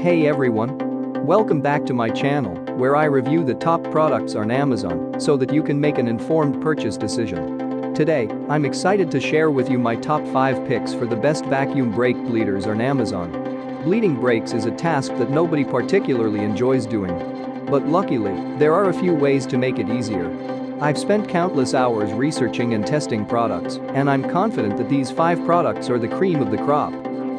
Hey everyone! Welcome back to my channel, where I review the top products on Amazon so that you can make an informed purchase decision. Today, I'm excited to share with you my top 5 picks for the best vacuum brake bleeders on Amazon. Bleeding brakes is a task that nobody particularly enjoys doing. But luckily, there are a few ways to make it easier. I've spent countless hours researching and testing products, and I'm confident that these 5 products are the cream of the crop.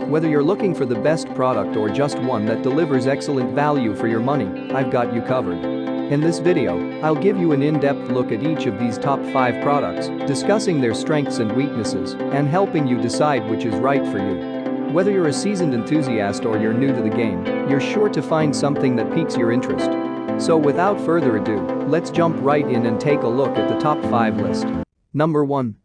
Whether you're looking for the best product or just one that delivers excellent value for your money, I've got you covered. In this video, I'll give you an in-depth look at each of these top 5 products, discussing their strengths and weaknesses, and helping you decide which is right for you. Whether you're a seasoned enthusiast or you're new to the game, you're sure to find something that piques your interest. So without further ado, let's jump right in and take a look at the top 5 list. Number 1.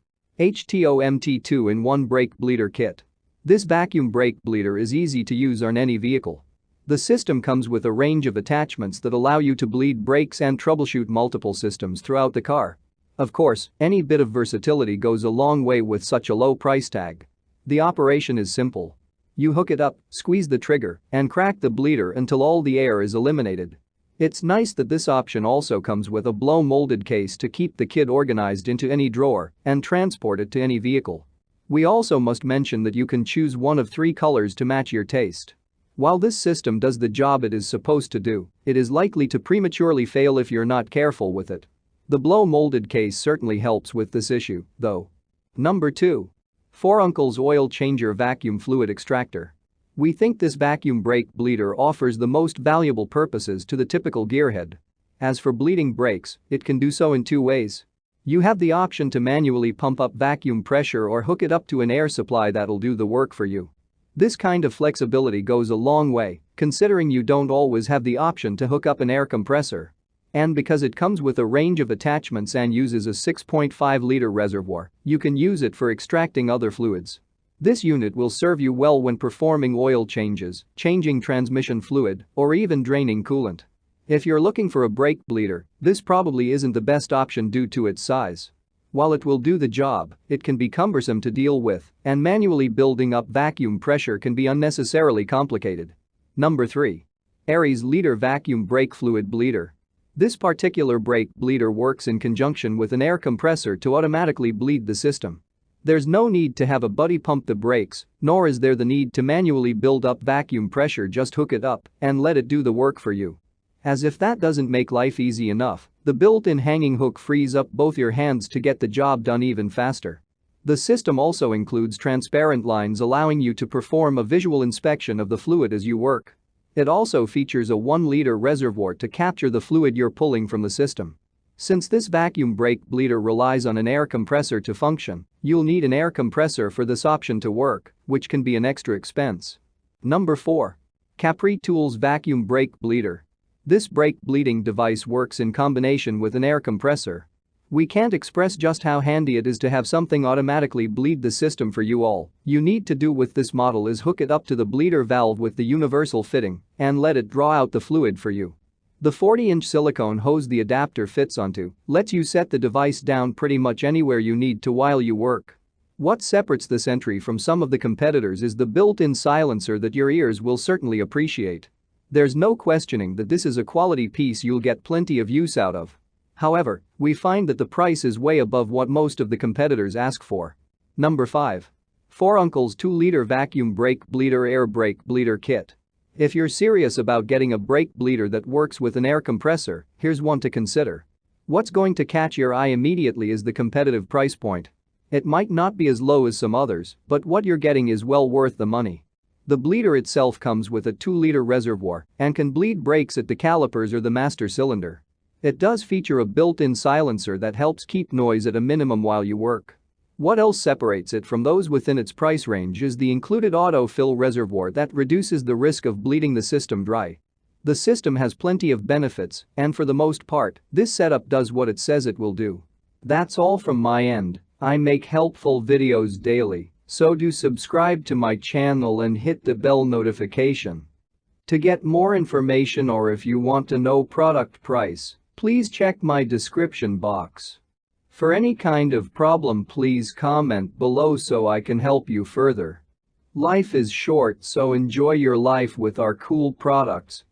HTOMT 2-in-1 Brake Bleeder Kit. This vacuum brake bleeder is easy to use on any vehicle. The system comes with a range of attachments that allow you to bleed brakes and troubleshoot multiple systems throughout the car. Of course, any bit of versatility goes a long way with such a low price tag. The operation is simple. You hook it up, squeeze the trigger, and crack the bleeder until all the air is eliminated. It's nice that this option also comes with a blow-molded case to keep the kit organized into any drawer and transport it to any vehicle. We also must mention that you can choose one of 3 colors to match your taste. While this system does the job it is supposed to do, it is likely to prematurely fail if you're not careful with it. The blow-molded case certainly helps with this issue, though. Number 2. 4Uncle's Oil Changer Vacuum Fluid Extractor. We think this vacuum brake bleeder offers the most valuable purposes to the typical gearhead. As for bleeding brakes, it can do so in 2 ways. You have the option to manually pump up vacuum pressure or hook it up to an air supply that'll do the work for you. This kind of flexibility goes a long way, considering you don't always have the option to hook up an air compressor. And because it comes with a range of attachments and uses a 6.5-liter reservoir, you can use it for extracting other fluids. This unit will serve you well when performing oil changes, changing transmission fluid, or even draining coolant. If you're looking for a brake bleeder, this probably isn't the best option due to its size. While it will do the job, it can be cumbersome to deal with, and manually building up vacuum pressure can be unnecessarily complicated. Number 3. Aries Leader Vacuum Brake Fluid Bleeder. This particular brake bleeder works in conjunction with an air compressor to automatically bleed the system. There's no need to have a buddy pump the brakes, nor is there the need to manually build up vacuum pressure. Just hook it up and let it do the work for you. As if that doesn't make life easy enough, the built-in hanging hook frees up both your hands to get the job done even faster. The system also includes transparent lines allowing you to perform a visual inspection of the fluid as you work. It also features a 1-liter reservoir to capture the fluid you're pulling from the system. Since this vacuum brake bleeder relies on an air compressor to function, you'll need an air compressor for this option to work, which can be an extra expense. Number 4. Capri Tools Vacuum Brake Bleeder. This brake bleeding device works in combination with an air compressor. We can't express just how handy it is to have something automatically bleed the system for you. All you need to do with this model is hook it up to the bleeder valve with the universal fitting and let it draw out the fluid for you. The 40-inch silicone hose the adapter fits onto lets you set the device down pretty much anywhere you need to while you work. What separates this entry from some of the competitors is the built-in silencer that your ears will certainly appreciate. There's no questioning that this is a quality piece you'll get plenty of use out of. However, we find that the price is way above what most of the competitors ask for. Number 5. 4Uncle's 2-liter Vacuum Brake Bleeder Air Brake Bleeder Kit. If you're serious about getting a brake bleeder that works with an air compressor, here's one to consider. What's going to catch your eye immediately is the competitive price point. It might not be as low as some others, but what you're getting is well worth the money. The bleeder itself comes with a 2-liter reservoir and can bleed brakes at the calipers or the master cylinder. It does feature a built-in silencer that helps keep noise at a minimum while you work. What else separates it from those within its price range is the included auto-fill reservoir that reduces the risk of bleeding the system dry. The system has plenty of benefits, and for the most part, this setup does what it says it will do. That's all from my end. I make helpful videos daily. So do subscribe to my channel and hit the bell notification. To get more information or if you want to know product price, please check my description box. For any kind of problem, please comment below so I can help you further. Life is short, so enjoy your life with our cool products.